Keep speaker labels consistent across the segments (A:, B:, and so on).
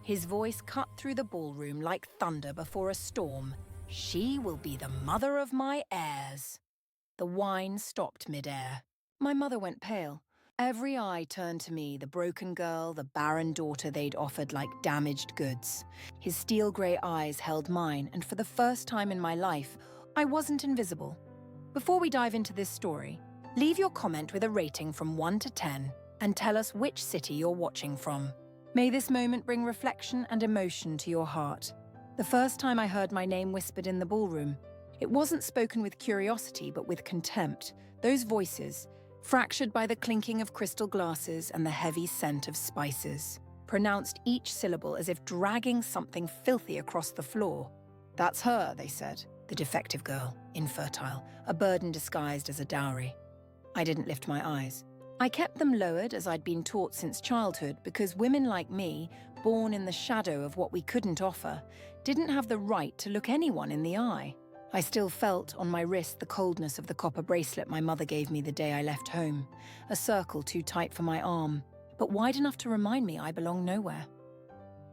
A: His voice cut through the ballroom like thunder before a storm. "She will be the mother of my heirs." The wine stopped midair. My mother went pale. Every eye turned to me, the broken girl, the barren daughter they'd offered like damaged goods. His steel grey eyes held mine, and for the first time in my life, I wasn't invisible. Before we dive into this story, leave your comment with a rating from 1 to 10 and tell us which city you're watching from. May this moment bring reflection and emotion to your heart. The first time I heard my name whispered in the ballroom, it wasn't spoken with curiosity but with contempt. Those voices, fractured by the clinking of crystal glasses and the heavy scent of spices, pronounced each syllable as if dragging something filthy across the floor. "That's her," they said, "the defective girl, infertile, a burden disguised as a dowry." I didn't lift my eyes. I kept them lowered as I'd been taught since childhood because women like me, born in the shadow of what we couldn't offer, didn't have the right to look anyone in the eye. I still felt on my wrist the coldness of the copper bracelet my mother gave me the day I left home, a circle too tight for my arm, but wide enough to remind me I belong nowhere.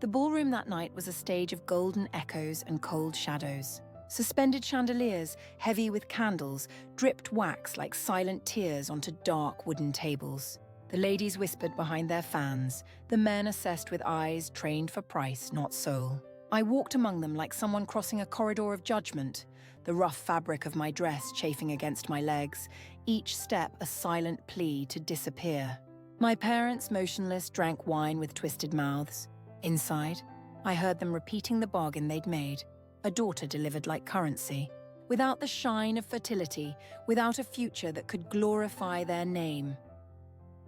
A: The ballroom that night was a stage of golden echoes and cold shadows. Suspended chandeliers, heavy with candles, dripped wax like silent tears onto dark wooden tables. The ladies whispered behind their fans, the men assessed with eyes trained for price, not soul. I walked among them like someone crossing a corridor of judgment, the rough fabric of my dress chafing against my legs, each step a silent plea to disappear. My parents, motionless, drank wine with twisted mouths. Inside, I heard them repeating the bargain they'd made. A daughter delivered like currency, without the shine of fertility, without a future that could glorify their name.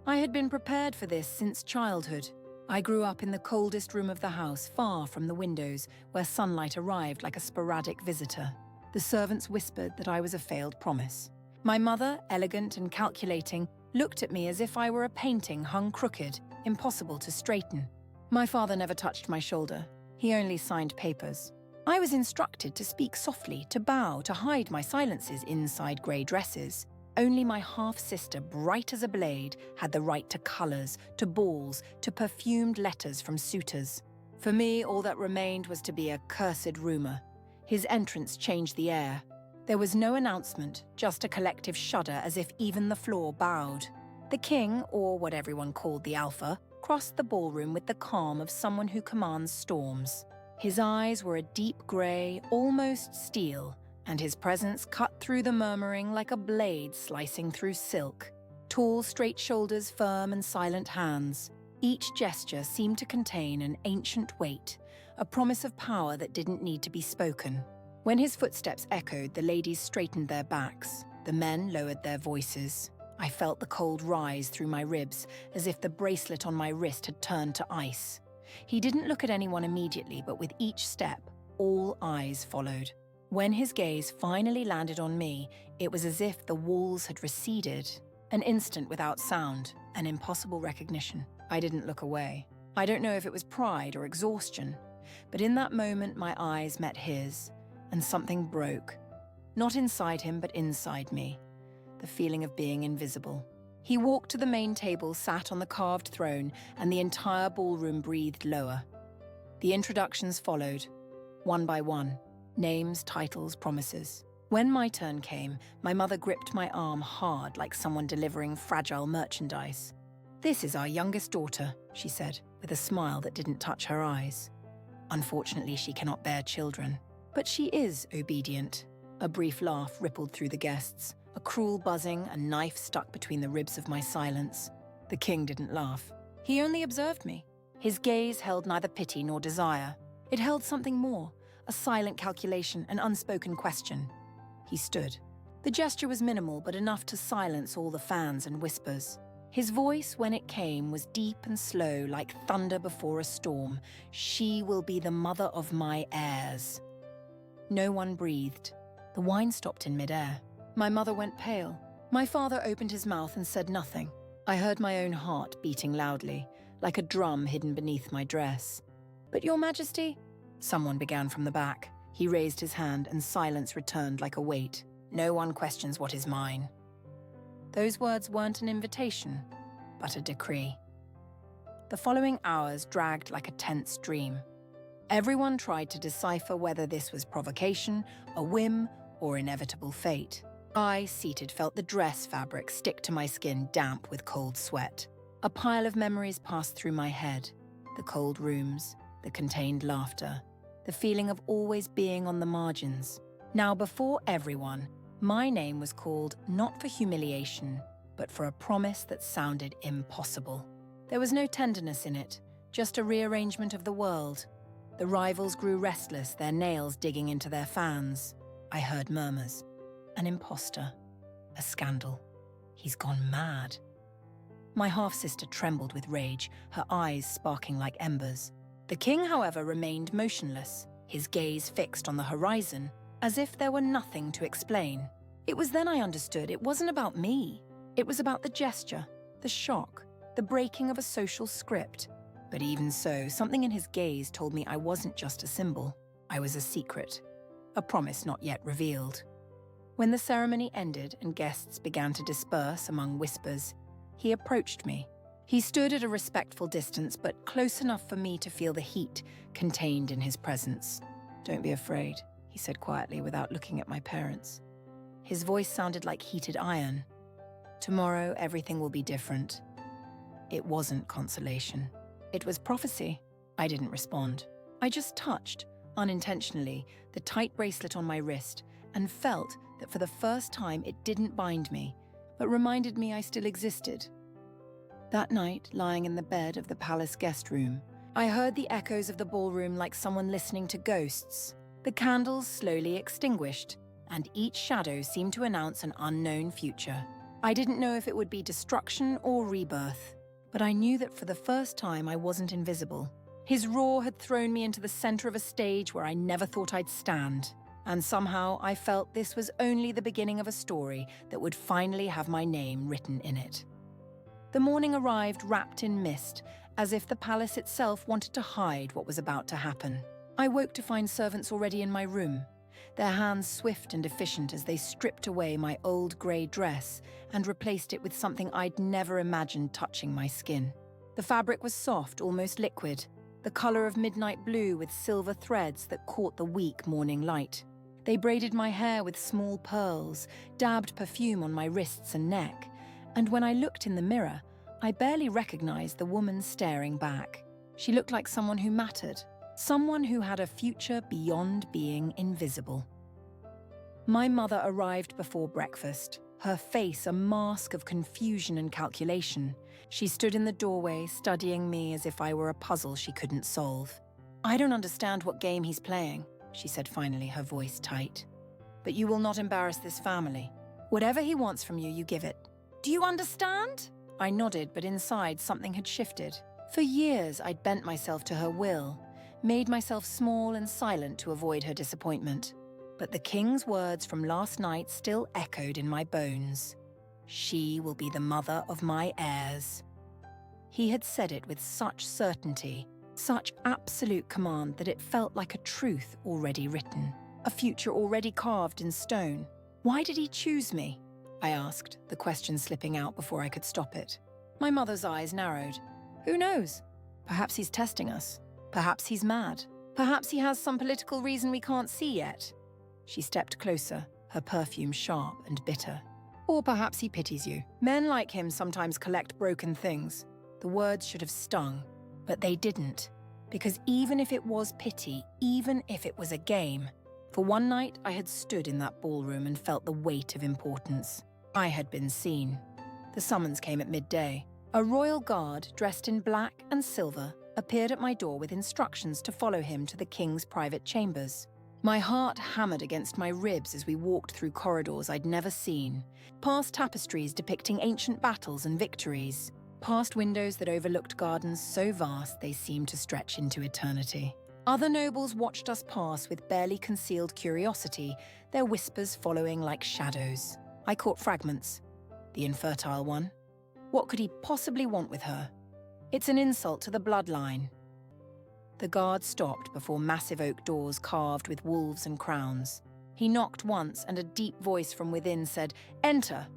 A: I had been prepared for this since childhood. I grew up in the coldest room of the house, far from the windows, where sunlight arrived like a sporadic visitor. The servants whispered that I was a failed promise. My mother, elegant and calculating, looked at me as if I were a painting hung crooked, impossible to straighten. My father never touched my shoulder. He only signed papers. I was instructed to speak softly, to bow, to hide my silences inside grey dresses. Only my half-sister, bright as a blade, had the right to colours, to balls, to perfumed letters from suitors. For me, all that remained was to be a cursed rumour. His entrance changed the air. There was no announcement, just a collective shudder as if even the floor bowed. The king, or what everyone called the Alpha, crossed the ballroom with the calm of someone who commands storms. His eyes were a deep grey, almost steel, and his presence cut through the murmuring like a blade slicing through silk. Tall, straight shoulders, firm and silent hands. Each gesture seemed to contain an ancient weight, a promise of power that didn't need to be spoken. When his footsteps echoed, the ladies straightened their backs. The men lowered their voices. I felt the cold rise through my ribs, as if the bracelet on my wrist had turned to ice. He didn't look at anyone immediately, but with each step, all eyes followed. When his gaze finally landed on me, it was as if the walls had receded. An instant without sound, an impossible recognition. I didn't look away. I don't know if it was pride or exhaustion, but in that moment my eyes met his, and something broke. Not inside him, but inside me. The feeling of being invisible. He walked to the main table, sat on the carved throne, and the entire ballroom breathed lower. The introductions followed, one by one. Names, titles, promises. When my turn came, my mother gripped my arm hard like someone delivering fragile merchandise. "This is our youngest daughter," she said, with a smile that didn't touch her eyes. "Unfortunately, she cannot bear children, but she is obedient." A brief laugh rippled through the guests. A cruel buzzing, a knife stuck between the ribs of my silence. The king didn't laugh. He only observed me. His gaze held neither pity nor desire. It held something more, a silent calculation, an unspoken question. He stood. The gesture was minimal, but enough to silence all the fans and whispers. His voice, when it came, was deep and slow, like thunder before a storm. "She will be the mother of my heirs." No one breathed. The wine stopped in midair. My mother went pale. My father opened his mouth and said nothing. I heard my own heart beating loudly, like a drum hidden beneath my dress. "But Your Majesty?" Someone began from the back. He raised his hand and silence returned like a weight. "No one questions what is mine." Those words weren't an invitation, but a decree. The following hours dragged like a tense dream. Everyone tried to decipher whether this was provocation, a whim, or inevitable fate. I, seated, felt the dress fabric stick to my skin damp with cold sweat. A pile of memories passed through my head. The cold rooms, the contained laughter, the feeling of always being on the margins. Now, before everyone, my name was called not for humiliation, but for a promise that sounded impossible. There was no tenderness in it, just a rearrangement of the world. The rivals grew restless, their nails digging into their fans. I heard murmurs. An imposter. A scandal. He's gone mad. My half-sister trembled with rage, her eyes sparking like embers. The king, however, remained motionless, his gaze fixed on the horizon, as if there were nothing to explain. It was then I understood it wasn't about me. It was about the gesture, the shock, the breaking of a social script. But even so, something in his gaze told me I wasn't just a symbol. I was a secret, a promise not yet revealed. When the ceremony ended and guests began to disperse among whispers, he approached me. He stood at a respectful distance, but close enough for me to feel the heat contained in his presence. "Don't be afraid," he said quietly without looking at my parents. His voice sounded like heated iron. "Tomorrow, everything will be different." It wasn't consolation. It was prophecy. I didn't respond. I just touched, unintentionally, the tight bracelet on my wrist and felt that for the first time it didn't bind me, but reminded me I still existed. That night, lying in the bed of the palace guest room, I heard the echoes of the ballroom like someone listening to ghosts. The candles slowly extinguished, and each shadow seemed to announce an unknown future. I didn't know if it would be destruction or rebirth, but I knew that for the first time I wasn't invisible. His roar had thrown me into the center of a stage where I never thought I'd stand, and somehow I felt this was only the beginning of a story that would finally have my name written in it. The morning arrived wrapped in mist, as if the palace itself wanted to hide what was about to happen. I woke to find servants already in my room, their hands swift and efficient as they stripped away my old grey dress and replaced it with something I'd never imagined touching my skin. The fabric was soft, almost liquid, the colour of midnight blue with silver threads that caught the weak morning light. They braided my hair with small pearls, dabbed perfume on my wrists and neck, and when I looked in the mirror, I barely recognized the woman staring back. She looked like someone who mattered, someone who had a future beyond being invisible. My mother arrived before breakfast, her face a mask of confusion and calculation. She stood in the doorway, studying me as if I were a puzzle she couldn't solve. "I don't understand what game he's playing," she said finally, her voice tight. "But you will not embarrass this family. Whatever he wants from you, you give it. Do you understand?" I nodded, but inside something had shifted. For years, I'd bent myself to her will, made myself small and silent to avoid her disappointment. But the king's words from last night still echoed in my bones. "She will be the mother of my heirs." He had said it with such certainty, such absolute command that it felt like a truth already written, a future already carved in stone. Why did he choose me? I asked, the question slipping out before I could stop it. My mother's eyes narrowed. Who knows? Perhaps he's testing us. Perhaps he's mad. Perhaps he has some political reason we can't see yet. She stepped closer, her perfume sharp and bitter. Or perhaps he pities you. Men like him sometimes collect broken things. The words should have stung, but they didn't. Because even if it was pity, even if it was a game, for one night I had stood in that ballroom and felt the weight of importance. I had been seen. The summons came at midday. A royal guard, dressed in black and silver, appeared at my door with instructions to follow him to the king's private chambers. My heart hammered against my ribs as we walked through corridors I'd never seen, past tapestries depicting ancient battles and victories, past windows that overlooked gardens so vast they seemed to stretch into eternity. Other nobles watched us pass with barely concealed curiosity, their whispers following like shadows. I caught fragments. The infertile one. What could he possibly want with her? It's an insult to the bloodline. The guard stopped before massive oak doors carved with wolves and crowns. He knocked once and a deep voice from within said, "Enter."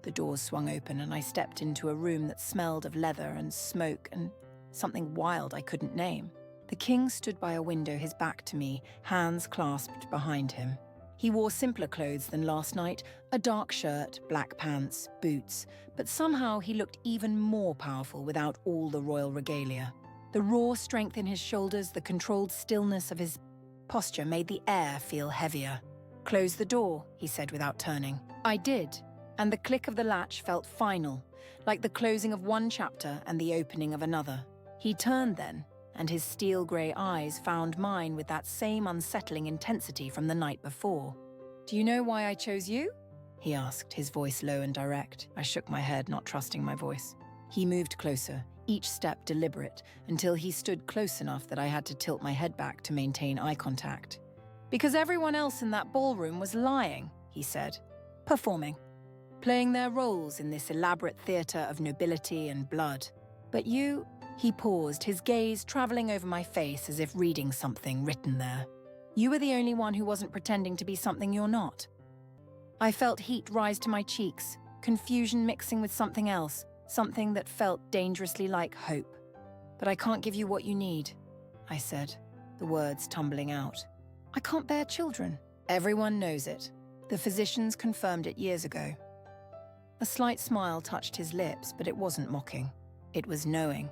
A: The doors swung open and I stepped into a room that smelled of leather and smoke and something wild I couldn't name. The king stood by a window, his back to me, hands clasped behind him. He wore simpler clothes than last night, a dark shirt, black pants, boots, but somehow he looked even more powerful without all the royal regalia. The raw strength in his shoulders, the controlled stillness of his posture made the air feel heavier. "Close the door," he said without turning. I did, and the click of the latch felt final, like the closing of one chapter and the opening of another. He turned then, and his steel-grey eyes found mine with that same unsettling intensity from the night before. "Do you know why I chose you?" he asked, his voice low and direct. I shook my head, not trusting my voice. He moved closer, each step deliberate, until he stood close enough that I had to tilt my head back to maintain eye contact. "Because everyone else in that ballroom was lying," he said. "Performing. Playing their roles in this elaborate theatre of nobility and blood. But you..." He paused, his gaze travelling over my face as if reading something written there. "You were the only one who wasn't pretending to be something you're not." I felt heat rise to my cheeks, confusion mixing with something else, something that felt dangerously like hope. "But I can't give you what you need," I said, the words tumbling out. "I can't bear children." "Everyone knows it. The physicians confirmed it years ago." A slight smile touched his lips, but it wasn't mocking. It was knowing.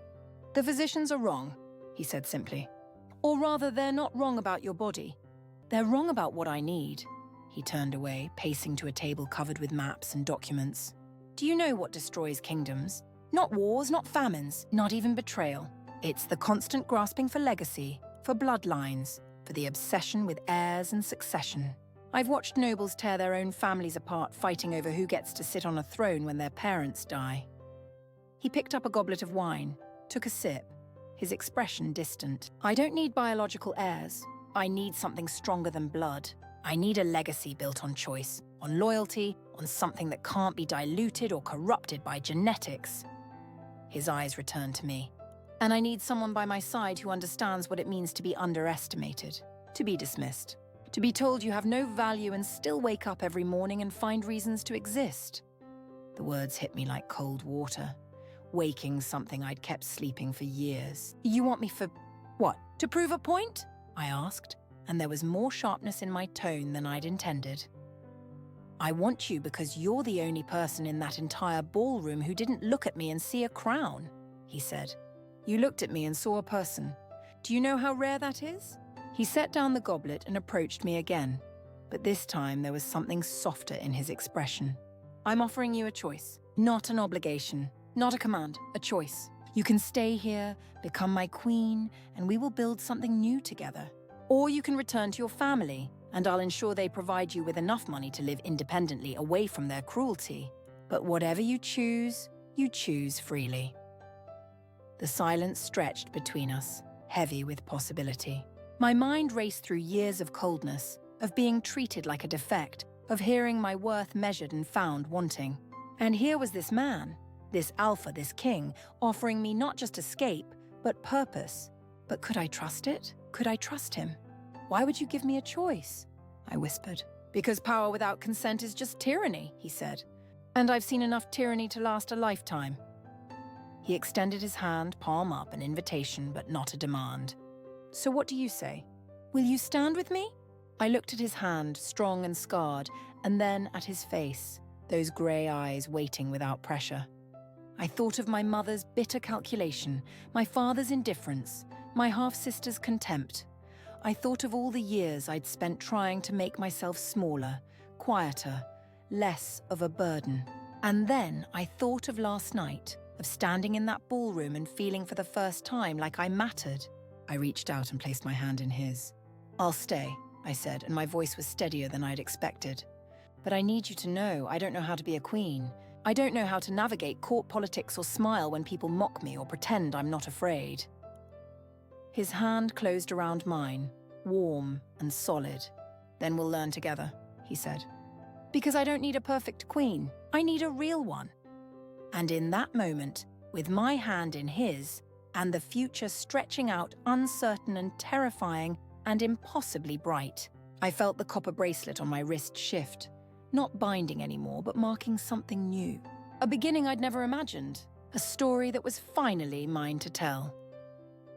A: "The physicians are wrong," he said simply. "Or rather, they're not wrong about your body. They're wrong about what I need." He turned away, pacing to a table covered with maps and documents. "Do you know what destroys kingdoms? Not wars, not famines, not even betrayal. It's the constant grasping for legacy, for bloodlines, for the obsession with heirs and succession. I've watched nobles tear their own families apart fighting over who gets to sit on a throne when their parents die." He picked up a goblet of wine, took a sip, his expression distant. "I don't need biological heirs. I need something stronger than blood. I need a legacy built on choice, on loyalty, on something that can't be diluted or corrupted by genetics." His eyes returned to me. "And I need someone by my side who understands what it means to be underestimated, to be dismissed, to be told you have no value and still wake up every morning and find reasons to exist." The words hit me like cold water, waking something I'd kept sleeping for years. "You want me for what? To prove a point?" I asked, and there was more sharpness in my tone than I'd intended. "I want you because you're the only person in that entire ballroom who didn't look at me and see a crown," he said. "You looked at me and saw a person. Do you know how rare that is?" He set down the goblet and approached me again, but this time there was something softer in his expression. "I'm offering you a choice, not an obligation. Not a command, a choice. You can stay here, become my queen, and we will build something new together. Or you can return to your family, and I'll ensure they provide you with enough money to live independently away from their cruelty. But whatever you choose freely." The silence stretched between us, heavy with possibility. My mind raced through years of coldness, of being treated like a defect, of hearing my worth measured and found wanting. And here was this man, this alpha, this king, offering me not just escape, but purpose. But could I trust it? Could I trust him? "Why would you give me a choice?" I whispered. "Because power without consent is just tyranny," he said. "And I've seen enough tyranny to last a lifetime." He extended his hand, palm up, an invitation, but not a demand. "So what do you say? Will you stand with me?" I looked at his hand, strong and scarred, and then at his face, those grey eyes waiting without pressure. I thought of my mother's bitter calculation, my father's indifference, my half-sister's contempt. I thought of all the years I'd spent trying to make myself smaller, quieter, less of a burden. And then I thought of last night, of standing in that ballroom and feeling for the first time like I mattered. I reached out and placed my hand in his. "I'll stay," I said, and my voice was steadier than I'd expected. "But I need you to know I don't know how to be a queen. I don't know how to navigate court politics or smile when people mock me or pretend I'm not afraid." His hand closed around mine, warm and solid. "Then we'll learn together," he said. "Because I don't need a perfect queen. I need a real one." And in that moment, with my hand in his, and the future stretching out uncertain and terrifying and impossibly bright, I felt the copper bracelet on my wrist shift. Not binding anymore, but marking something new. A beginning I'd never imagined. A story that was finally mine to tell.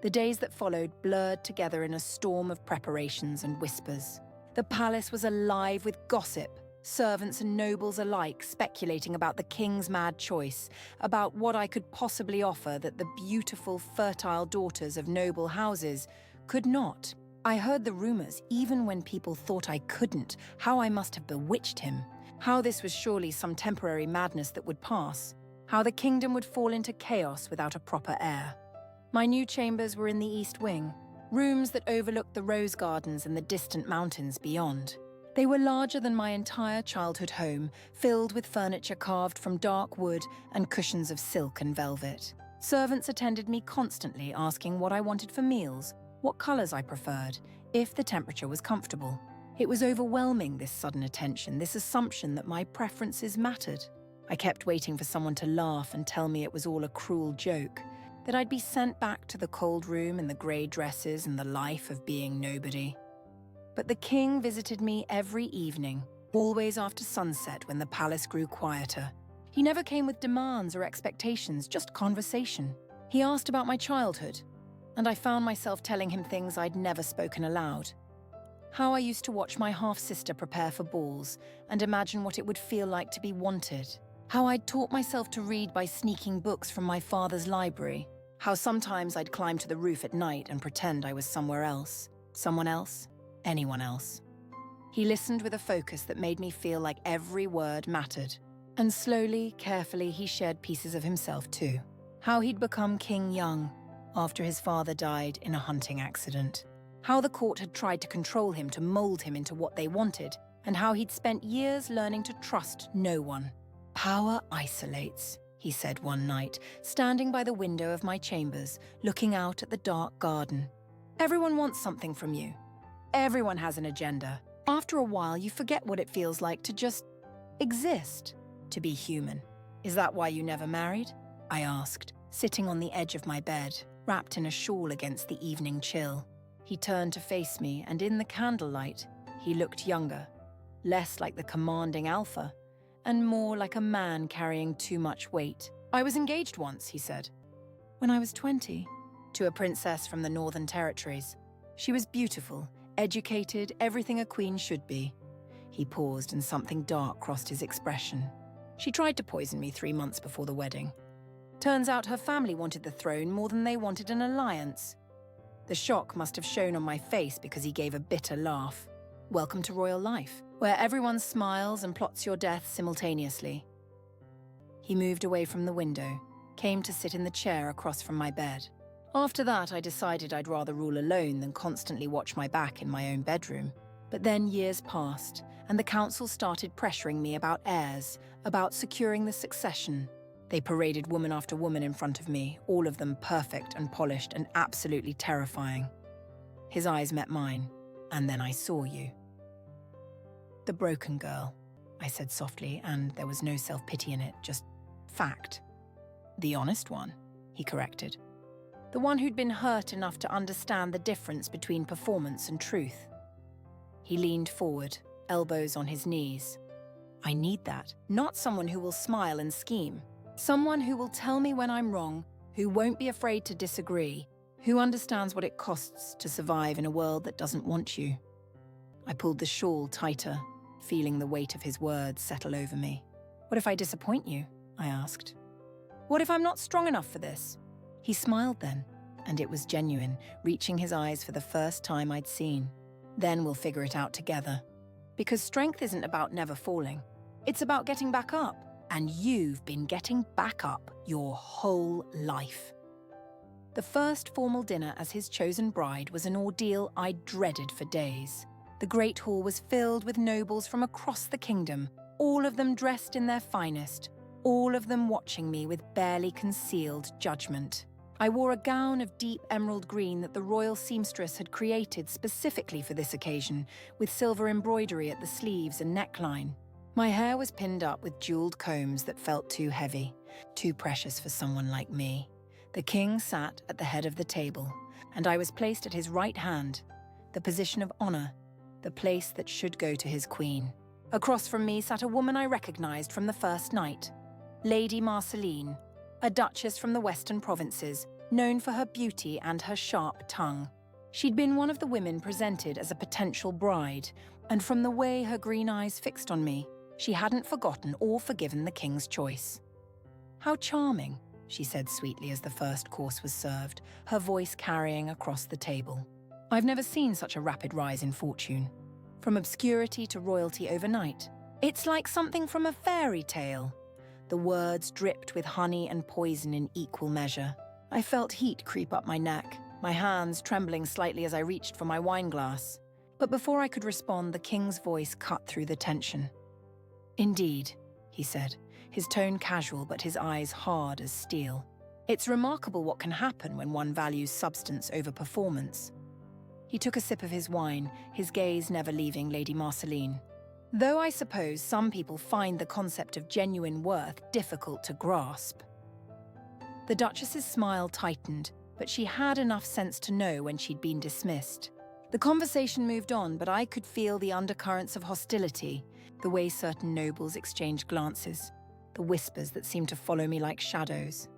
A: The days that followed blurred together in a storm of preparations and whispers. The palace was alive with gossip, servants and nobles alike speculating about the king's mad choice, about what I could possibly offer that the beautiful, fertile daughters of noble houses could not. I heard the rumors, even when people thought I couldn't, how I must have bewitched him, how this was surely some temporary madness that would pass, how the kingdom would fall into chaos without a proper heir. My new chambers were in the East Wing, rooms that overlooked the rose gardens and the distant mountains beyond. They were larger than my entire childhood home, filled with furniture carved from dark wood and cushions of silk and velvet. Servants attended me constantly, asking what I wanted for meals, what colours I preferred, if the temperature was comfortable. It was overwhelming, this sudden attention, this assumption that my preferences mattered. I kept waiting for someone to laugh and tell me it was all a cruel joke, that I'd be sent back to the cold room in the grey dresses and the life of being nobody. But the king visited me every evening, always after sunset when the palace grew quieter. He never came with demands or expectations, just conversation. He asked about my childhood, and I found myself telling him things I'd never spoken aloud. How I used to watch my half-sister prepare for balls and imagine what it would feel like to be wanted. How I'd taught myself to read by sneaking books from my father's library. How sometimes I'd climb to the roof at night and pretend I was somewhere else. Someone else. Anyone else. He listened with a focus that made me feel like every word mattered. And slowly, carefully, he shared pieces of himself too. How he'd become king young, after his father died in a hunting accident. How the court had tried to control him, to mold him into what they wanted, and how he'd spent years learning to trust no one. "Power isolates," he said one night, standing by the window of my chambers, looking out at the dark garden. "Everyone wants something from you. Everyone has an agenda. After a while, you forget what it feels like to just exist, to be human." "Is that why you never married?" I asked, sitting on the edge of my bed, wrapped in a shawl against the evening chill. He turned to face me, and in the candlelight, he looked younger, less like the commanding alpha, and more like a man carrying too much weight. "I was engaged once," he said. "When I was 20, to a princess from the Northern Territories. She was beautiful, educated, everything a queen should be." He paused and something dark crossed his expression. "She tried to poison me 3 months before the wedding. Turns out her family wanted the throne more than they wanted an alliance." The shock must have shown on my face because he gave a bitter laugh. "Welcome to royal life, where everyone smiles and plots your death simultaneously." He moved away from the window, came to sit in the chair across from my bed. After that, I decided I'd rather rule alone than constantly watch my back in my own bedroom. But then years passed, and the council started pressuring me about heirs, about securing the succession. They paraded woman after woman in front of me, all of them perfect and polished and absolutely terrifying. His eyes met mine, and then I saw you. "The broken girl," I said softly, and there was no self-pity in it, just fact. "The honest one," he corrected. "The one who'd been hurt enough to understand the difference between performance and truth." He leaned forward, elbows on his knees. "I need that. Not someone who will smile and scheme. Someone who will tell me when I'm wrong, who won't be afraid to disagree, who understands what it costs to survive in a world that doesn't want you." I pulled the shawl tighter, feeling the weight of his words settle over me. "What if I disappoint you?" I asked. "What if I'm not strong enough for this?" He smiled then, and it was genuine, reaching his eyes for the first time I'd seen. "Then we'll figure it out together. Because strength isn't about never falling. It's about getting back up. And you've been getting back up your whole life." The first formal dinner as his chosen bride was an ordeal I dreaded for days. The great hall was filled with nobles from across the kingdom, all of them dressed in their finest, all of them watching me with barely concealed judgment. I wore a gown of deep emerald green that the royal seamstress had created specifically for this occasion, with silver embroidery at the sleeves and neckline. My hair was pinned up with jeweled combs that felt too heavy, too precious for someone like me. The king sat at the head of the table, and I was placed at his right hand, the position of honor, the place that should go to his queen. Across from me sat a woman I recognized from the first night, Lady Marceline, a duchess from the western provinces, known for her beauty and her sharp tongue. She'd been one of the women presented as a potential bride, and from the way her green eyes fixed on me, she hadn't forgotten or forgiven the king's choice. "How charming," she said sweetly as the first course was served, her voice carrying across the table. I've never seen such a rapid rise in fortune. From obscurity to royalty overnight. It's like something from a fairy tale. The words dripped with honey and poison in equal measure. I felt heat creep up my neck, my hands trembling slightly as I reached for my wineglass. But before I could respond, the king's voice cut through the tension. "Indeed," he said, his tone casual but his eyes hard as steel. "It's remarkable what can happen when one values substance over performance." He took a sip of his wine, his gaze never leaving Lady Marceline. "Though I suppose some people find the concept of genuine worth difficult to grasp." The Duchess's smile tightened, but she had enough sense to know when she'd been dismissed. The conversation moved on, but I could feel the undercurrents of hostility, the way certain nobles exchanged glances, the whispers that seemed to follow me like shadows.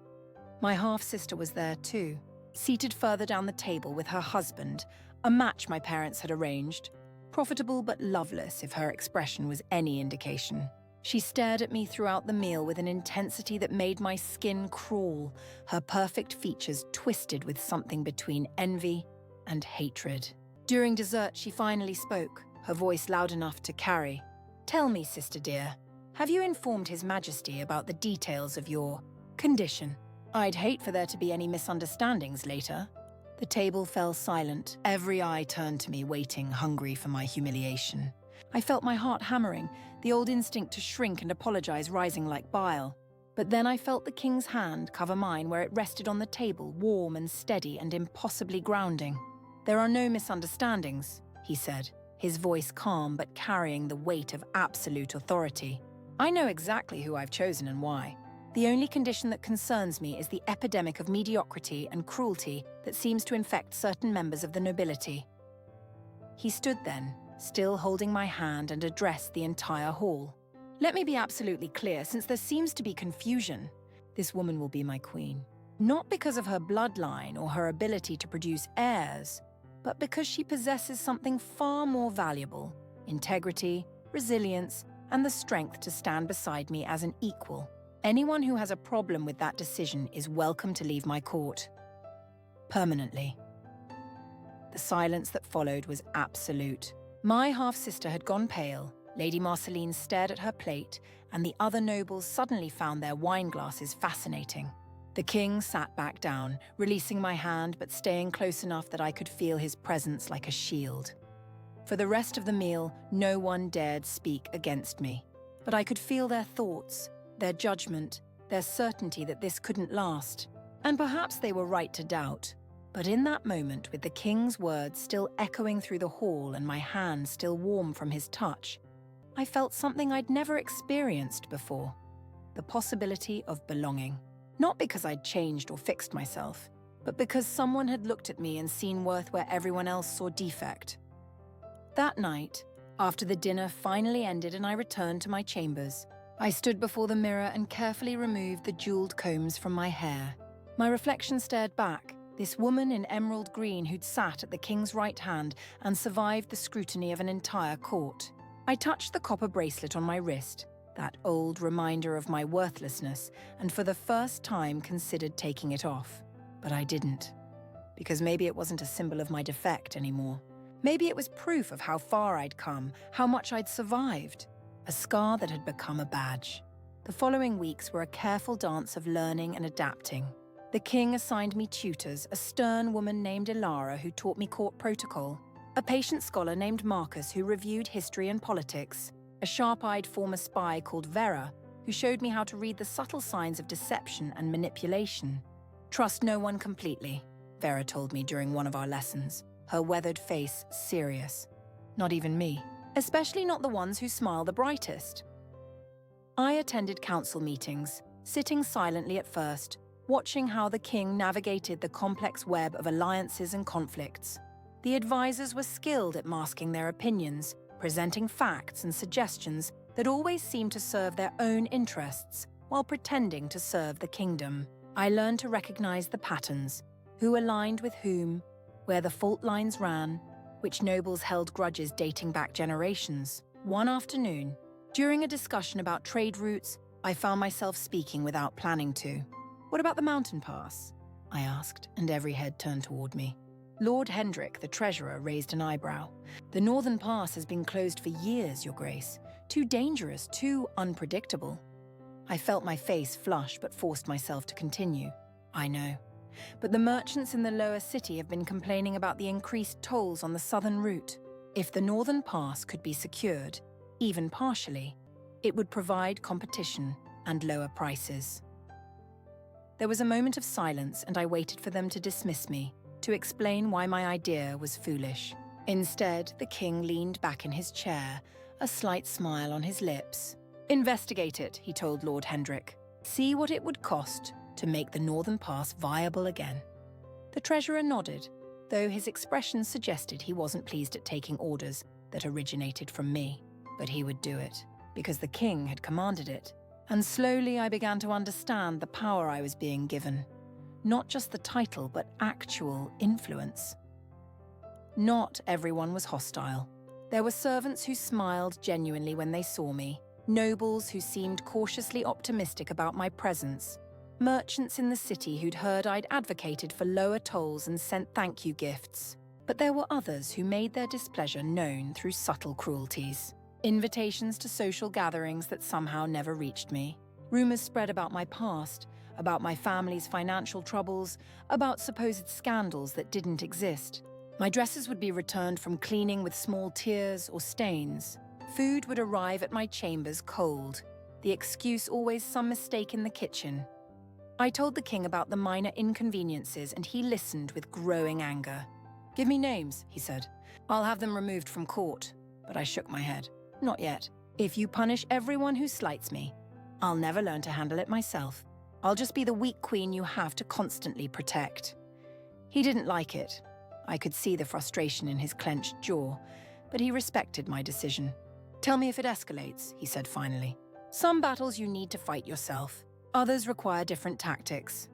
A: My half-sister was there too, seated further down the table with her husband, a match my parents had arranged, profitable but loveless if her expression was any indication. She stared at me throughout the meal with an intensity that made my skin crawl, her perfect features twisted with something between envy and hatred. During dessert, she finally spoke, her voice loud enough to carry. "Tell me, sister dear, have you informed His Majesty about the details of your condition? I'd hate for there to be any misunderstandings later." The table fell silent. Every eye turned to me, waiting, hungry for my humiliation. I felt my heart hammering, the old instinct to shrink and apologize rising like bile. But then I felt the king's hand cover mine where it rested on the table, warm and steady and impossibly grounding. "There are no misunderstandings," he said, his voice calm but carrying the weight of absolute authority. "I know exactly who I've chosen and why. The only condition that concerns me is the epidemic of mediocrity and cruelty that seems to infect certain members of the nobility." He stood then, still holding my hand, and addressed the entire hall. "Let me be absolutely clear, since there seems to be confusion. This woman will be my queen. Not because of her bloodline or her ability to produce heirs, but because she possesses something far more valuable: integrity, resilience, and the strength to stand beside me as an equal. Anyone who has a problem with that decision is welcome to leave my court. Permanently." The silence that followed was absolute. My half-sister had gone pale, Lady Marceline stared at her plate, and the other nobles suddenly found their wineglasses fascinating. The king sat back down, releasing my hand but staying close enough that I could feel his presence like a shield. For the rest of the meal, no one dared speak against me. But I could feel their thoughts, their judgment, their certainty that this couldn't last. And perhaps they were right to doubt. But in that moment, with the king's words still echoing through the hall and my hand still warm from his touch, I felt something I'd never experienced before. The possibility of belonging. Not because I'd changed or fixed myself, but because someone had looked at me and seen worth where everyone else saw defect. That night, after the dinner finally ended and I returned to my chambers, I stood before the mirror and carefully removed the jeweled combs from my hair. My reflection stared back, this woman in emerald green who'd sat at the king's right hand and survived the scrutiny of an entire court. I touched the copper bracelet on my wrist, that old reminder of my worthlessness, and for the first time considered taking it off. But I didn't. Because maybe it wasn't a symbol of my defect anymore. Maybe it was proof of how far I'd come, how much I'd survived. A scar that had become a badge. The following weeks were a careful dance of learning and adapting. The king assigned me tutors, a stern woman named Ilara who taught me court protocol, a patient scholar named Marcus who reviewed history and politics, a sharp-eyed former spy called Vera who showed me how to read the subtle signs of deception and manipulation. "Trust no one completely," Vera told me during one of our lessons, her weathered face serious. Not even me. Especially not the ones who smile the brightest. I attended council meetings, sitting silently at first, watching how the king navigated the complex web of alliances and conflicts. The advisors were skilled at masking their opinions, presenting facts and suggestions that always seemed to serve their own interests while pretending to serve the kingdom. I learned to recognize the patterns, who aligned with whom, where the fault lines ran, which nobles held grudges dating back generations. One afternoon, during a discussion about trade routes, I found myself speaking without planning to. "What about the mountain pass?" I asked, and every head turned toward me. Lord Hendrik, the treasurer, raised an eyebrow. "The northern pass has been closed for years, Your Grace. Too dangerous, too unpredictable." I felt my face flush but forced myself to continue. "I know. But the merchants in the lower city have been complaining about the increased tolls on the southern route. If the northern pass could be secured, even partially, it would provide competition and lower prices." There was a moment of silence, and I waited for them to dismiss me, to explain why my idea was foolish. Instead, the king leaned back in his chair, a slight smile on his lips. "Investigate it," he told Lord Hendrik. "See what it would cost to make the northern pass viable again." The treasurer nodded, though his expression suggested he wasn't pleased at taking orders that originated from me. But he would do it, because the king had commanded it. And slowly I began to understand the power I was being given. Not just the title, but actual influence. Not everyone was hostile. There were servants who smiled genuinely when they saw me, nobles who seemed cautiously optimistic about my presence, merchants in the city who'd heard I'd advocated for lower tolls and sent thank you gifts. But there were others who made their displeasure known through subtle cruelties. Invitations to social gatherings that somehow never reached me. Rumors spread about my past, about my family's financial troubles, about supposed scandals that didn't exist. My dresses would be returned from cleaning with small tears or stains. Food would arrive at my chambers cold, the excuse always some mistake in the kitchen. I told the king about the minor inconveniences, and he listened with growing anger. "Give me names," he said. "I'll have them removed from court." But I shook my head. "Not yet. If you punish everyone who slights me, I'll never learn to handle it myself. I'll just be the weak queen you have to constantly protect." He didn't like it. I could see the frustration in his clenched jaw, but he respected my decision. "Tell me if it escalates," he said finally. "Some battles you need to fight yourself. Others require different tactics."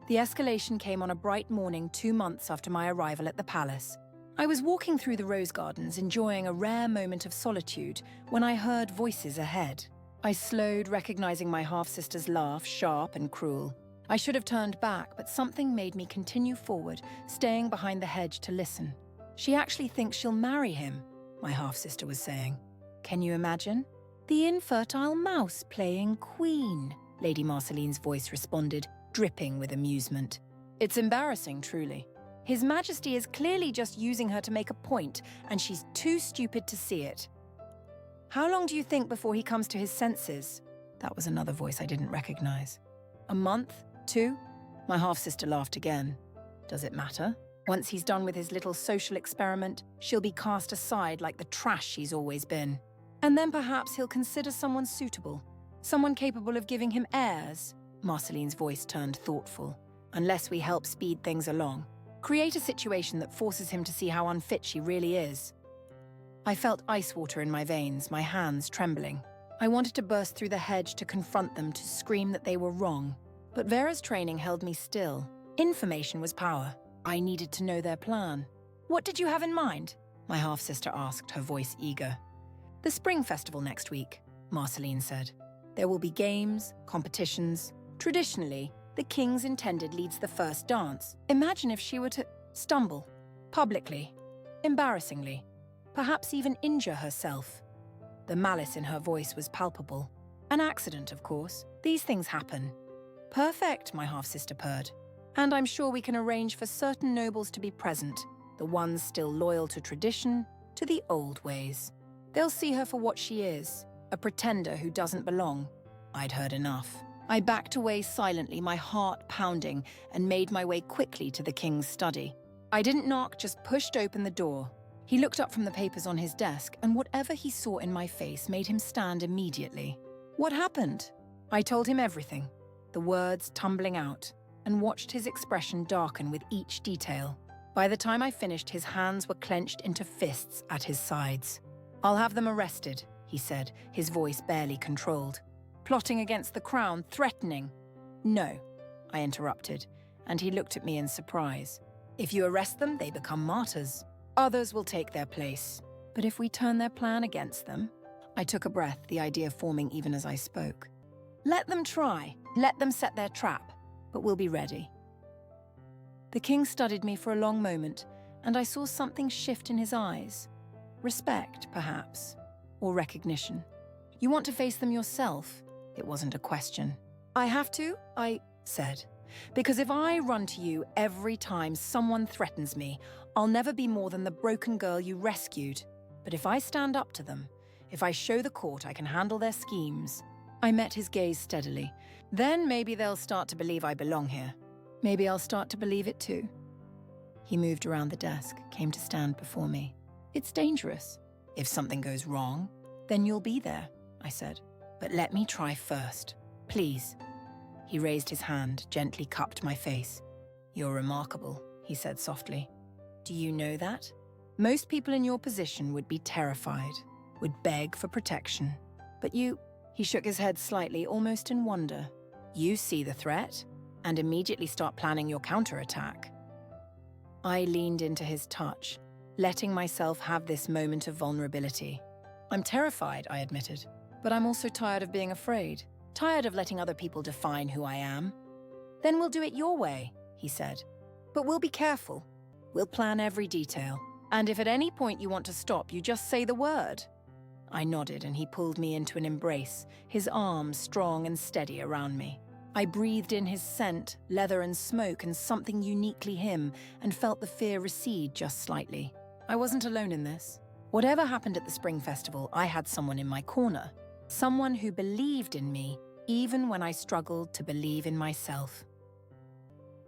A: The escalation came on a bright morning 2 months after my arrival at the palace. I was walking through the rose gardens, enjoying a rare moment of solitude, when I heard voices ahead. I slowed, recognizing my half-sister's laugh, sharp and cruel. I should have turned back, but something made me continue forward, staying behind the hedge to listen. "She actually thinks she'll marry him," my half-sister was saying. "Can you imagine? The infertile mouse playing queen," Lady Marceline's voice responded, dripping with amusement. "It's embarrassing, truly. His Majesty is clearly just using her to make a point, and she's too stupid to see it. How long do you think before he comes to his senses?" That was another voice I didn't recognize. "A month? 2? My half-sister laughed again. "Does it matter? Once he's done with his little social experiment, she'll be cast aside like the trash she's always been. And then perhaps he'll consider someone suitable, someone capable of giving him heirs." Marceline's voice turned thoughtful. "Unless we help speed things along. Create a situation that forces him to see how unfit she really is." I felt ice water in my veins, my hands trembling. I wanted to burst through the hedge to confront them, to scream that they were wrong. But Vera's training held me still. Information was power. I needed to know their plan. "What did you have in mind?" my half-sister asked, her voice eager. "The spring festival next week," Marceline said. "There will be games, competitions. Traditionally, the king's intended leads the first dance. Imagine if she were to stumble, publicly, embarrassingly, perhaps even injure herself." The malice in her voice was palpable. "An accident, of course. These things happen." "Perfect," my half-sister purred. "And I'm sure we can arrange for certain nobles to be present, the ones still loyal to tradition, to the old ways. They'll see her for what she is, a pretender who doesn't belong." I'd heard enough. I backed away silently, my heart pounding, and made my way quickly to the king's study. I didn't knock, just pushed open the door. He looked up from the papers on his desk, and whatever he saw in my face made him stand immediately. "What happened?" I told him everything, the words tumbling out, and watched his expression darken with each detail. By the time I finished, his hands were clenched into fists at his sides. "I'll have them arrested," he said, his voice barely controlled. "Plotting against the crown, threatening." "No," I interrupted, and he looked at me in surprise. If you arrest them, they become martyrs. Others will take their place. But if we turn their plan against them, I took a breath, the idea forming even as I spoke. Let them try. Let them set their trap. But we'll be ready. The king studied me for a long moment, and I saw something shift in his eyes. Respect, perhaps, or recognition. You want to face them yourself? It wasn't a question. I have to, I said. Because if I run to you every time someone threatens me, I'll never be more than the broken girl you rescued. But if I stand up to them, if I show the court I can handle their schemes, I met his gaze steadily. Then maybe they'll start to believe I belong here. Maybe I'll start to believe it too. He moved around the desk, came to stand before me. It's dangerous. If something goes wrong, then you'll be there, I said. But let me try first. Please. He raised his hand, gently cupped my face. You're remarkable, he said softly. Do you know that? Most people in your position would be terrified, would beg for protection. But you, he shook his head slightly, almost in wonder. You see the threat and immediately start planning your counterattack. I leaned into his touch, letting myself have this moment of vulnerability. I'm terrified, I admitted, but I'm also tired of being afraid, tired of letting other people define who I am. Then we'll do it your way, he said. But we'll be careful. We'll plan every detail. And if at any point you want to stop, you just say the word. I nodded and he pulled me into an embrace, his arms strong and steady around me. I breathed in his scent, leather and smoke, and something uniquely him, and felt the fear recede just slightly. I wasn't alone in this. Whatever happened at the Spring Festival, I had someone in my corner. Someone who believed in me, even when I struggled to believe in myself.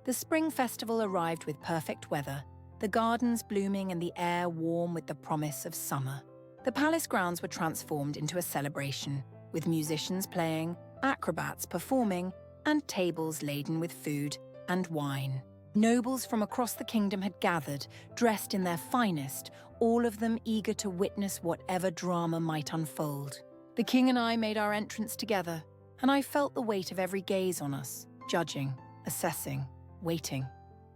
A: The Spring Festival arrived with perfect weather, the gardens blooming and the air warm with the promise of summer. The palace grounds were transformed into a celebration, with musicians playing, acrobats performing, and tables laden with food and wine. Nobles from across the kingdom had gathered, dressed in their finest, all of them eager to witness whatever drama might unfold. The king and I made our entrance together, and I felt the weight of every gaze on us, judging, assessing, waiting.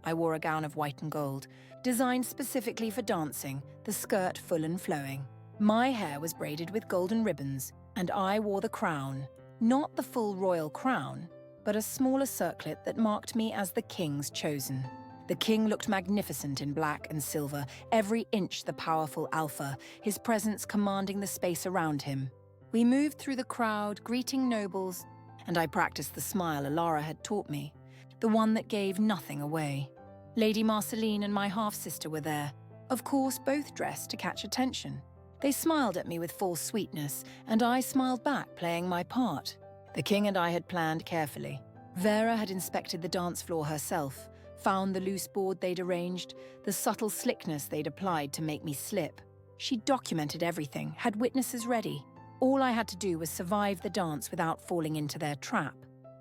A: I wore a gown of white and gold, designed specifically for dancing, the skirt full and flowing. My hair was braided with golden ribbons, and I wore the crown, not the full royal crown, but a smaller circlet that marked me as the king's chosen. The king looked magnificent in black and silver, every inch the powerful alpha, his presence commanding the space around him. We moved through the crowd, greeting nobles, and I practiced the smile Alara had taught me, the one that gave nothing away. Lady Marceline and my half-sister were there, of course both dressed to catch attention. They smiled at me with false sweetness, and I smiled back, playing my part. The king and I had planned carefully. Vera had inspected the dance floor herself, found the loose board they'd arranged, the subtle slickness they'd applied to make me slip. She documented everything, had witnesses ready. All I had to do was survive the dance without falling into their trap.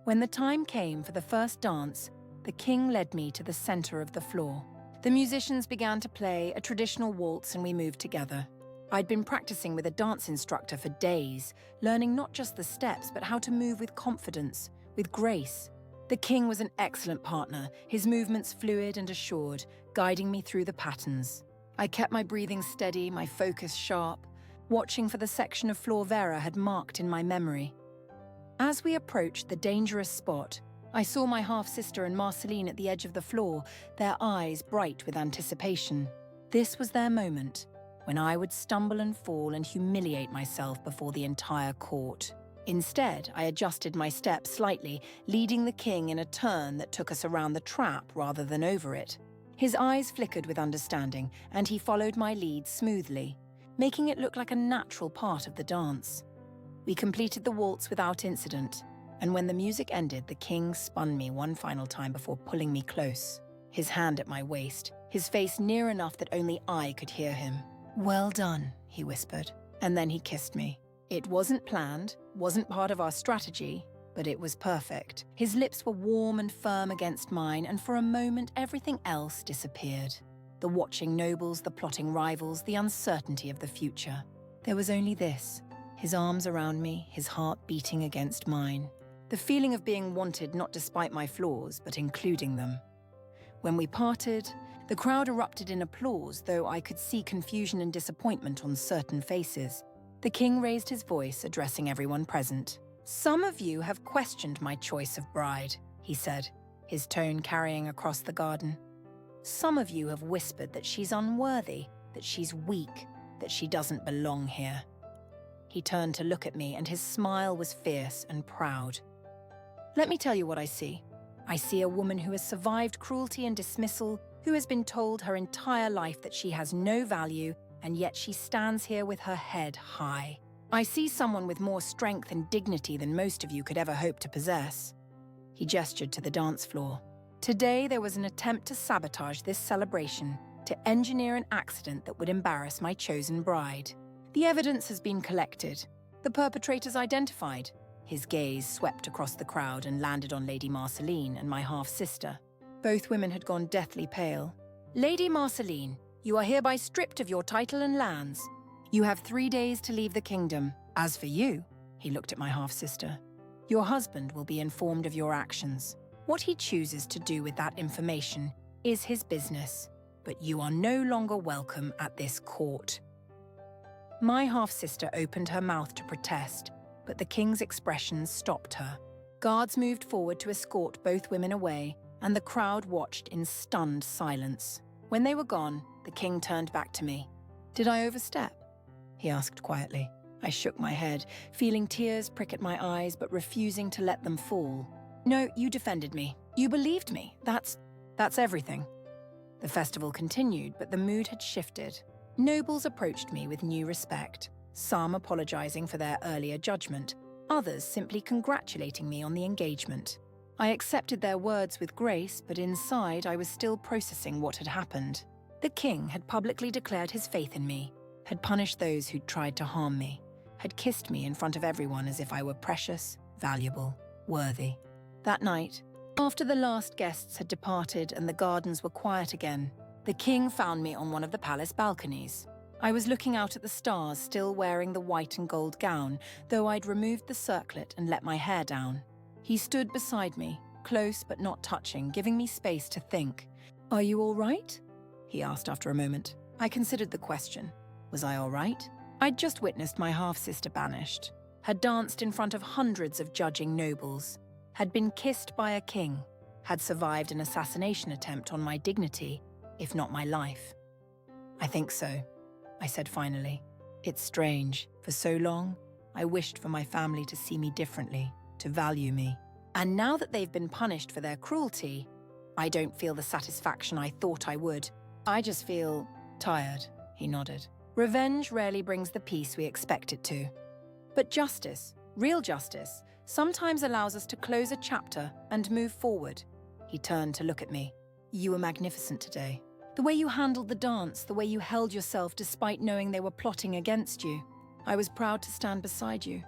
A: When the time came for the first dance, the king led me to the center of the floor. The musicians began to play a traditional waltz and we moved together. I'd been practicing with a dance instructor for days, learning not just the steps, but how to move with confidence, with grace. The king was an excellent partner, his movements fluid and assured, guiding me through the patterns. I kept my breathing steady, my focus sharp, watching for the section of floor Vera had marked in my memory. As we approached the dangerous spot, I saw my half-sister and Marceline at the edge of the floor, their eyes bright with anticipation. This was their moment, when I would stumble and fall and humiliate myself before the entire court. Instead, I adjusted my step slightly, leading the king in a turn that took us around the trap rather than over it. His eyes flickered with understanding, and he followed my lead smoothly, making it look like a natural part of the dance. We completed the waltz without incident, and when the music ended, the king spun me one final time before pulling me close, his hand at my waist, his face near enough that only I could hear him. "Well done," he whispered, and then he kissed me. It wasn't planned, wasn't part of our strategy, but it was perfect. His lips were warm and firm against mine, and for a moment everything else disappeared. The watching nobles, the plotting rivals, the uncertainty of the future. There was only this, his arms around me, his heart beating against mine. The feeling of being wanted not despite my flaws, but including them. When we parted, the crowd erupted in applause, though I could see confusion and disappointment on certain faces. The king raised his voice, addressing everyone present. "Some of you have questioned my choice of bride," he said, his tone carrying across the garden. "Some of you have whispered that she's unworthy, that she's weak, that she doesn't belong here." He turned to look at me, and his smile was fierce and proud. "Let me tell you what I see. I see a woman who has survived cruelty and dismissal, who has been told her entire life that she has no value, and yet she stands here with her head high. I see someone with more strength and dignity than most of you could ever hope to possess." He gestured to the dance floor. "Today there was an attempt to sabotage this celebration, to engineer an accident that would embarrass my chosen bride. The evidence has been collected, the perpetrators identified." His gaze swept across the crowd and landed on Lady Marceline and my half-sister. Both women had gone deathly pale. "Lady Marceline, you are hereby stripped of your title and lands. You have 3 days to leave the kingdom. As for you," he looked at my half-sister, "your husband will be informed of your actions. What he chooses to do with that information is his business, but you are no longer welcome at this court." My half-sister opened her mouth to protest, but the king's expressions stopped her. Guards moved forward to escort both women away, and the crowd watched in stunned silence. When they were gone, the king turned back to me. "Did I overstep?" he asked quietly. I shook my head, feeling tears prick at my eyes but refusing to let them fall. "No, you defended me. You believed me. That's everything." The festival continued, but the mood had shifted. Nobles approached me with new respect, some apologizing for their earlier judgment, others simply congratulating me on the engagement. I accepted their words with grace, but inside I was still processing what had happened. The king had publicly declared his faith in me, had punished those who'd tried to harm me, had kissed me in front of everyone as if I were precious, valuable, worthy. That night, after the last guests had departed and the gardens were quiet again, the king found me on one of the palace balconies. I was looking out at the stars, still wearing the white and gold gown, though I'd removed the circlet and let my hair down. He stood beside me, close but not touching, giving me space to think. "Are you all right?" he asked after a moment. I considered the question. Was I all right? I'd just witnessed my half-sister banished, had danced in front of hundreds of judging nobles, had been kissed by a king, had survived an assassination attempt on my dignity, if not my life. "I think so," I said finally. "It's strange. For so long, I wished for my family to see me differently, to value me. And now that they've been punished for their cruelty, I don't feel the satisfaction I thought I would. I just feel tired," he nodded. "Revenge rarely brings the peace we expect it to. But justice, real justice, sometimes allows us to close a chapter and move forward." He turned to look at me. "You were magnificent today. The way you handled the dance, the way you held yourself despite knowing they were plotting against you. I was proud to stand beside you."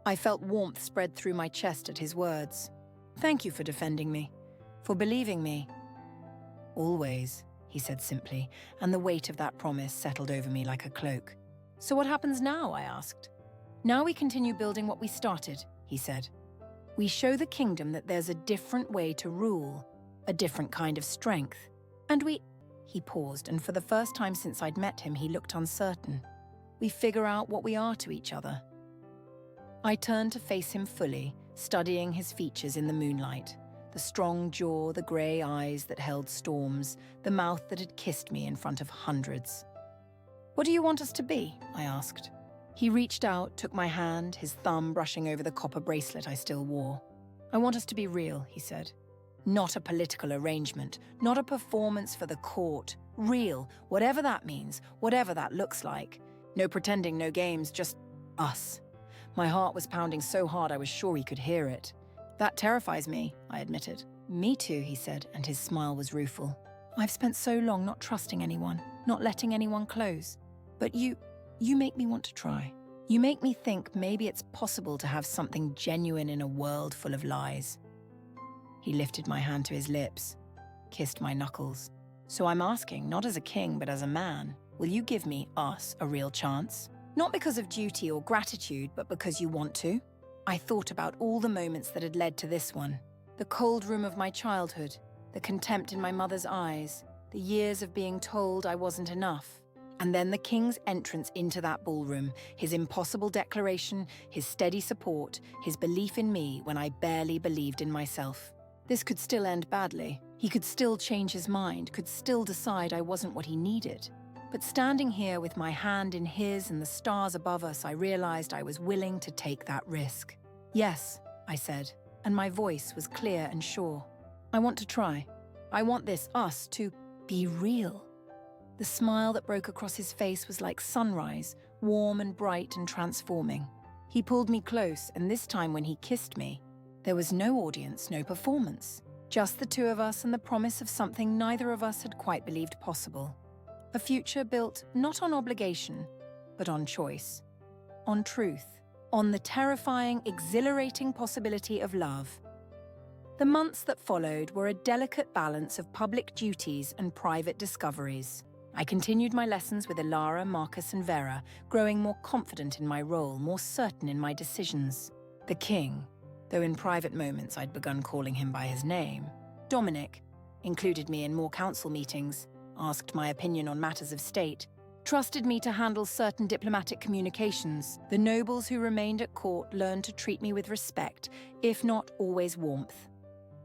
A: I felt warmth spread through my chest at his words. "Thank you for defending me, for believing me." "Always," he said simply, and the weight of that promise settled over me like a cloak. "So what happens now?" I asked. "Now we continue building what we started," he said. "We show the kingdom that there's a different way to rule, a different kind of strength. And He paused, and for the first time since I'd met him, he looked uncertain. "We figure out what we are to each other." I turned to face him fully, studying his features in the moonlight. The strong jaw, the grey eyes that held storms, the mouth that had kissed me in front of hundreds. "What do you want us to be?" I asked. He reached out, took my hand, his thumb brushing over the copper bracelet I still wore. "I want us to be real," he said. "Not a political arrangement, not a performance for the court. Real, whatever that means, whatever that looks like. No pretending, no games, just us." My heart was pounding so hard I was sure he could hear it. "That terrifies me," I admitted. "Me too," he said, and his smile was rueful. "I've spent so long not trusting anyone, not letting anyone close. But you make me want to try. You make me think maybe it's possible to have something genuine in a world full of lies." He lifted my hand to his lips, kissed my knuckles. "So I'm asking, not as a king, but as a man, will you give me, us, a real chance? Not because of duty or gratitude, but because you want to?" I thought about all the moments that had led to this one. The cold room of my childhood, the contempt in my mother's eyes, the years of being told I wasn't enough. And then the king's entrance into that ballroom, his impossible declaration, his steady support, his belief in me when I barely believed in myself. This could still end badly. He could still change his mind, could still decide I wasn't what he needed. But standing here with my hand in his and the stars above us, I realized I was willing to take that risk. Yes, I said, and my voice was clear and sure. I want to try. I want us to be real. The smile that broke across his face was like sunrise, warm and bright and transforming. He pulled me close, and this time when he kissed me, there was no audience, no performance. Just the two of us and the promise of something neither of us had quite believed possible. A future built not on obligation, but on choice, on truth, on the terrifying, exhilarating possibility of love. The months that followed were a delicate balance of public duties and private discoveries. I continued my lessons with Ilara, Marcus, and Vera, growing more confident in my role, more certain in my decisions. The king, though in private moments I'd begun calling him by his name, Dominic, included me in more council meetings, asked my opinion on matters of state, trusted me to handle certain diplomatic communications. The nobles who remained at court learned to treat me with respect, if not always warmth.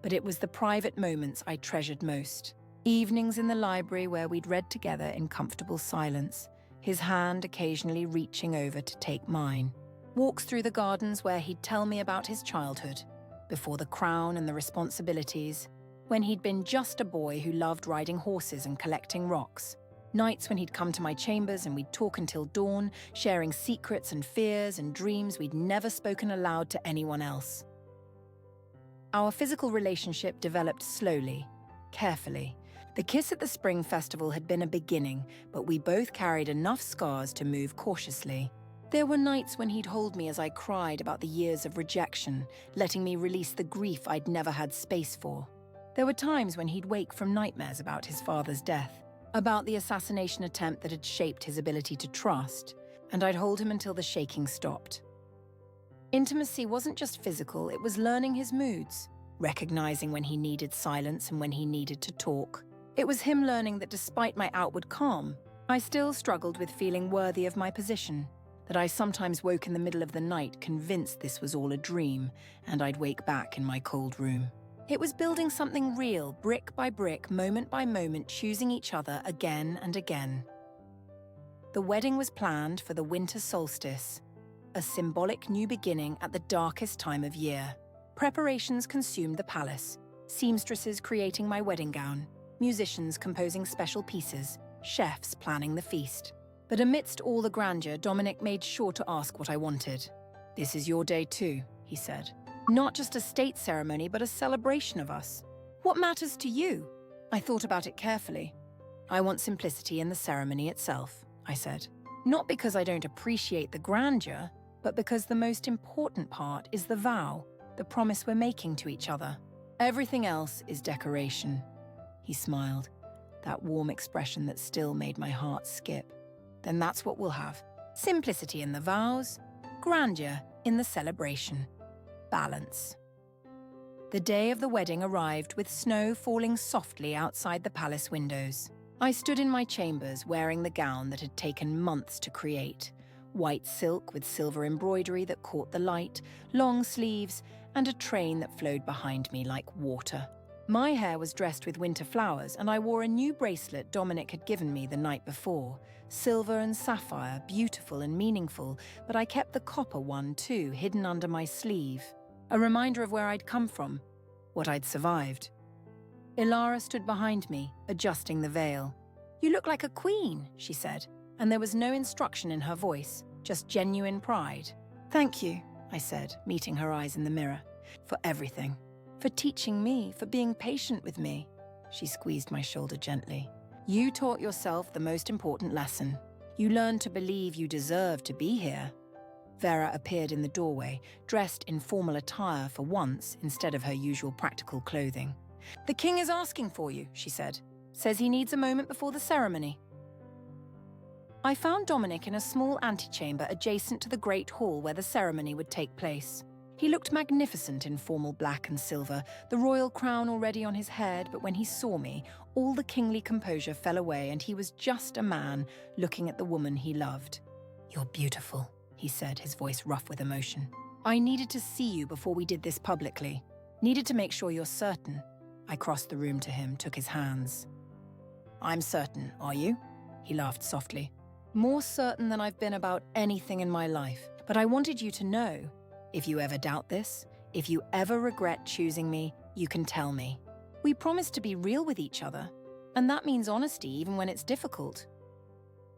A: But it was the private moments I treasured most. Evenings in the library where we'd read together in comfortable silence, his hand occasionally reaching over to take mine. Walks through the gardens where he'd tell me about his childhood, before the crown and the responsibilities, when he'd been just a boy who loved riding horses and collecting rocks. Nights when he'd come to my chambers and we'd talk until dawn, sharing secrets and fears and dreams we'd never spoken aloud to anyone else. Our physical relationship developed slowly, carefully. The kiss at the Spring Festival had been a beginning, but we both carried enough scars to move cautiously. There were nights when he'd hold me as I cried about the years of rejection, letting me release the grief I'd never had space for. There were times when he'd wake from nightmares about his father's death, about the assassination attempt that had shaped his ability to trust, and I'd hold him until the shaking stopped. Intimacy wasn't just physical, it was learning his moods, recognizing when he needed silence and when he needed to talk. It was him learning that despite my outward calm, I still struggled with feeling worthy of my position, that I sometimes woke in the middle of the night convinced this was all a dream, and I'd wake back in my cold room. It was building something real, brick by brick, moment by moment, choosing each other again and again. The wedding was planned for the winter solstice, a symbolic new beginning at the darkest time of year. Preparations consumed the palace, seamstresses creating my wedding gown, musicians composing special pieces, chefs planning the feast. But amidst all the grandeur, Dominic made sure to ask what I wanted. "This is your day too," he said. "Not just a state ceremony, but a celebration of us. What matters to you?" I thought about it carefully. "I want simplicity in the ceremony itself," I said. "Not because I don't appreciate the grandeur, but because the most important part is the vow, the promise we're making to each other. Everything else is decoration." He smiled, that warm expression that still made my heart skip. "Then that's what we'll have. Simplicity in the vows, grandeur in the celebration. Balance." The day of the wedding arrived with snow falling softly outside the palace windows. I stood in my chambers wearing the gown that had taken months to create. White silk with silver embroidery that caught the light, long sleeves, and a train that flowed behind me like water. My hair was dressed with winter flowers, and I wore a new bracelet Dominic had given me the night before. Silver and sapphire, beautiful and meaningful, but I kept the copper one too, hidden under my sleeve. A reminder of where I'd come from, what I'd survived. Ilara stood behind me, adjusting the veil. "You look like a queen," she said, and there was no instruction in her voice, just genuine pride. "Thank you," I said, meeting her eyes in the mirror, "for everything. For teaching me, for being patient with me." She squeezed my shoulder gently. "You taught yourself the most important lesson. You learned to believe you deserve to be here." Vera appeared in the doorway, dressed in formal attire for once instead of her usual practical clothing. "The king is asking for you," she said. "Says he needs a moment before the ceremony." I found Dominic in a small antechamber adjacent to the great hall where the ceremony would take place. He looked magnificent in formal black and silver, the royal crown already on his head, but when he saw me, all the kingly composure fell away and he was just a man looking at the woman he loved. "You're beautiful," he said, his voice rough with emotion. "I needed to see you before we did this publicly. Needed to make sure you're certain." I crossed the room to him, took his hands. "I'm certain, are you?" He laughed softly. "More certain than I've been about anything in my life. But I wanted you to know, if you ever doubt this, if you ever regret choosing me, you can tell me. We promised to be real with each other, and that means honesty even when it's difficult."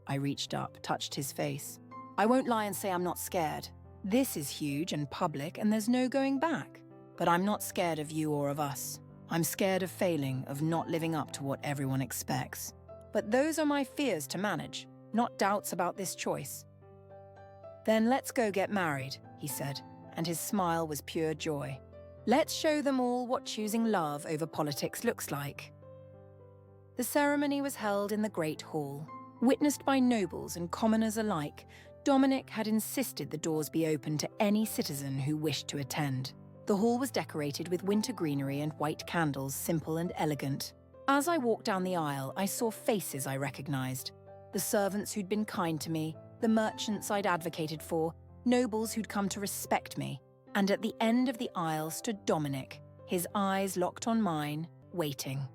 A: I reached up, touched his face. "I won't lie and say I'm not scared. This is huge and public and there's no going back. But I'm not scared of you or of us. I'm scared of failing, of not living up to what everyone expects. But those are my fears to manage, not doubts about this choice." "Then let's go get married," he said, and his smile was pure joy. "Let's show them all what choosing love over politics looks like." The ceremony was held in the Great Hall. Witnessed by nobles and commoners alike, Dominic had insisted the doors be open to any citizen who wished to attend. The hall was decorated with winter greenery and white candles, simple and elegant. As I walked down the aisle, I saw faces I recognized. The servants who'd been kind to me, the merchants I'd advocated for, nobles who'd come to respect me. And at the end of the aisle stood Dominic, his eyes locked on mine, waiting.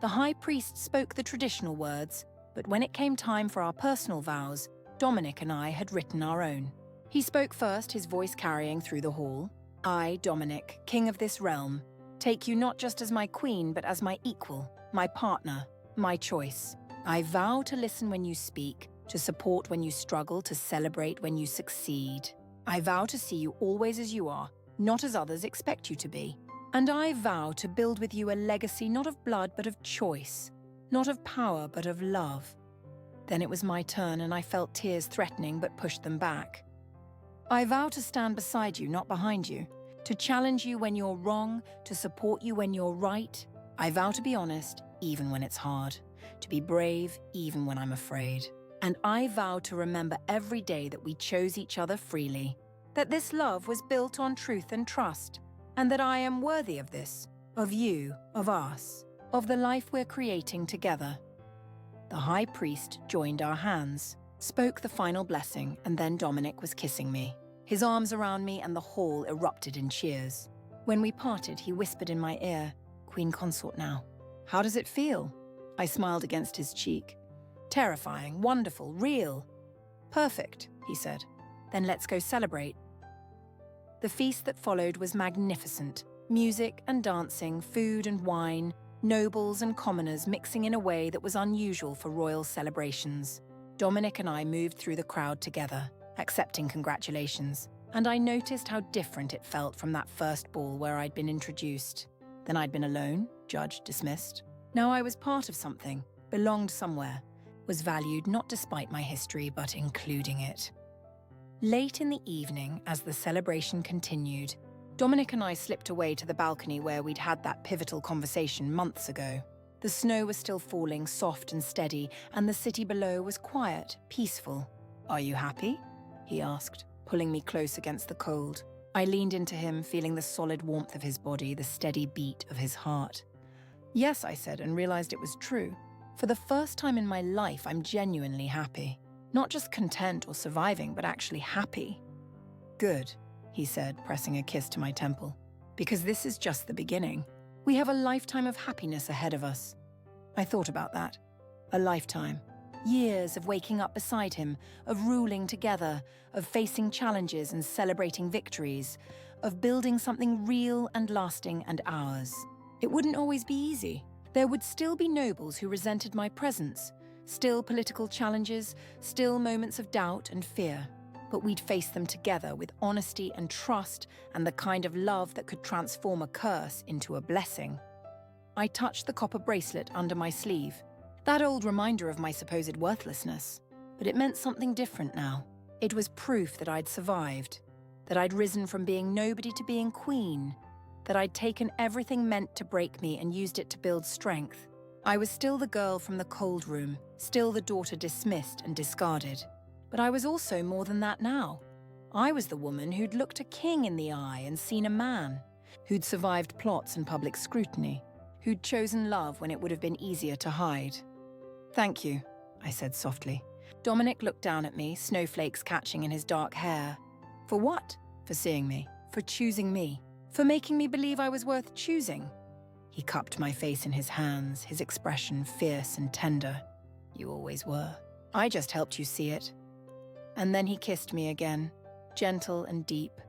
A: The high priest spoke the traditional words, but when it came time for our personal vows, Dominic and I had written our own. He spoke first, his voice carrying through the hall. "I, Dominic, king of this realm, take you not just as my queen, but as my equal, my partner, my choice. I vow to listen when you speak, to support when you struggle, to celebrate when you succeed. I vow to see you always as you are, not as others expect you to be. And I vow to build with you a legacy not of blood but of choice, not of power but of love." Then it was my turn and I felt tears threatening but pushed them back. "I vow to stand beside you, not behind you, to challenge you when you're wrong, to support you when you're right. I vow to be honest, even when it's hard, to be brave, even when I'm afraid. And I vow to remember every day that we chose each other freely, that this love was built on truth and trust, and that I am worthy of this, of you, of us, of the life we're creating together." The high priest joined our hands, spoke the final blessing, and then Dominic was kissing me. His arms around me and the hall erupted in cheers. When we parted, he whispered in my ear, "Queen consort now. How does it feel?" I smiled against his cheek. "Terrifying, wonderful, real." "Perfect," he said. "Then let's go celebrate." The feast that followed was magnificent. Music and dancing, food and wine, nobles and commoners mixing in a way that was unusual for royal celebrations. Dominic and I moved through the crowd together, accepting congratulations, and I noticed how different it felt from that first ball where I'd been introduced. Then I'd been alone, judged, dismissed. Now I was part of something, belonged somewhere, was valued not despite my history but including it. Late in the evening, as the celebration continued, Dominic and I slipped away to the balcony where we'd had that pivotal conversation months ago. The snow was still falling, soft and steady, and the city below was quiet, peaceful. "Are you happy?" he asked, pulling me close against the cold. I leaned into him, feeling the solid warmth of his body, the steady beat of his heart. "Yes," I said, and realized it was true. For the first time in my life, I'm genuinely happy. Not just content or surviving, but actually happy. "Good," he said, pressing a kiss to my temple. "Because this is just the beginning. We have a lifetime of happiness ahead of us." I thought about that. A lifetime. Years of waking up beside him, of ruling together, of facing challenges and celebrating victories, of building something real and lasting and ours. It wouldn't always be easy. There would still be nobles who resented my presence, still political challenges, still moments of doubt and fear. But we'd face them together with honesty and trust and the kind of love that could transform a curse into a blessing. I touched the copper bracelet under my sleeve, that old reminder of my supposed worthlessness. But it meant something different now. It was proof that I'd survived, that I'd risen from being nobody to being queen, that I'd taken everything meant to break me and used it to build strength. I was still the girl from the cold room, still the daughter dismissed and discarded. But I was also more than that now. I was the woman who'd looked a king in the eye and seen a man, who'd survived plots and public scrutiny, who'd chosen love when it would have been easier to hide. "Thank you," I said softly. Dominic looked down at me, snowflakes catching in his dark hair. For what? For seeing me. For choosing me. For making me believe I was worth choosing. He cupped my face in his hands, his expression fierce and tender. "You always were. I just helped you see it." And then he kissed me again, gentle and deep,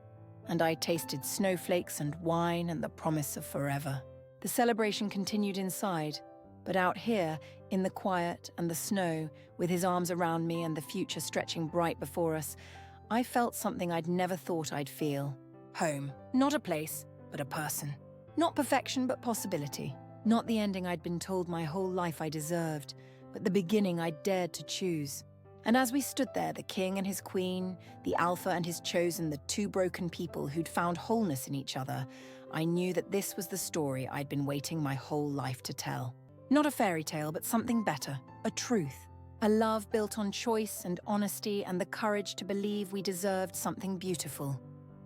A: and I tasted snowflakes and wine and the promise of forever. The celebration continued inside, but out here, in the quiet and the snow, with his arms around me and the future stretching bright before us, I felt something I'd never thought I'd feel. Home. Not a place, but a person. Not perfection, but possibility. Not the ending I'd been told my whole life I deserved, but the beginning I dared to choose. And as we stood there, the king and his queen, the alpha and his chosen, the two broken people who'd found wholeness in each other, I knew that this was the story I'd been waiting my whole life to tell. Not a fairy tale, but something better, a truth. A love built on choice and honesty and the courage to believe we deserved something beautiful.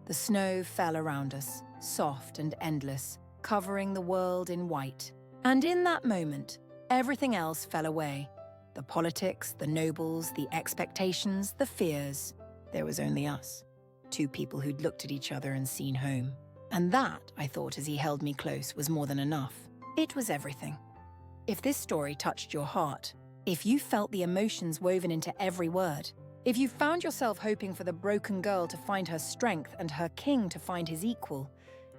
A: The snow fell around us, soft and endless, covering the world in white. And in that moment, everything else fell away. The politics, the nobles, the expectations, the fears. There was only us. Two people who'd looked at each other and seen home. And that, I thought as he held me close, was more than enough. It was everything. If this story touched your heart, if you felt the emotions woven into every word, if you found yourself hoping for the broken girl to find her strength and her king to find his equal,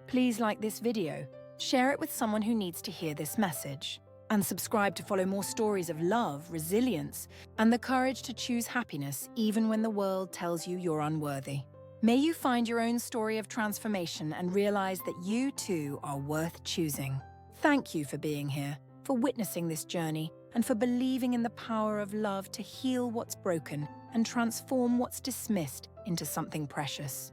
A: please like this video, share it with someone who needs to hear this message, and subscribe to follow more stories of love, resilience, and the courage to choose happiness even when the world tells you you're unworthy. May you find your own story of transformation and realize that you too are worth choosing. Thank you for being here, for witnessing this journey, and for believing in the power of love to heal what's broken and transform what's dismissed into something precious.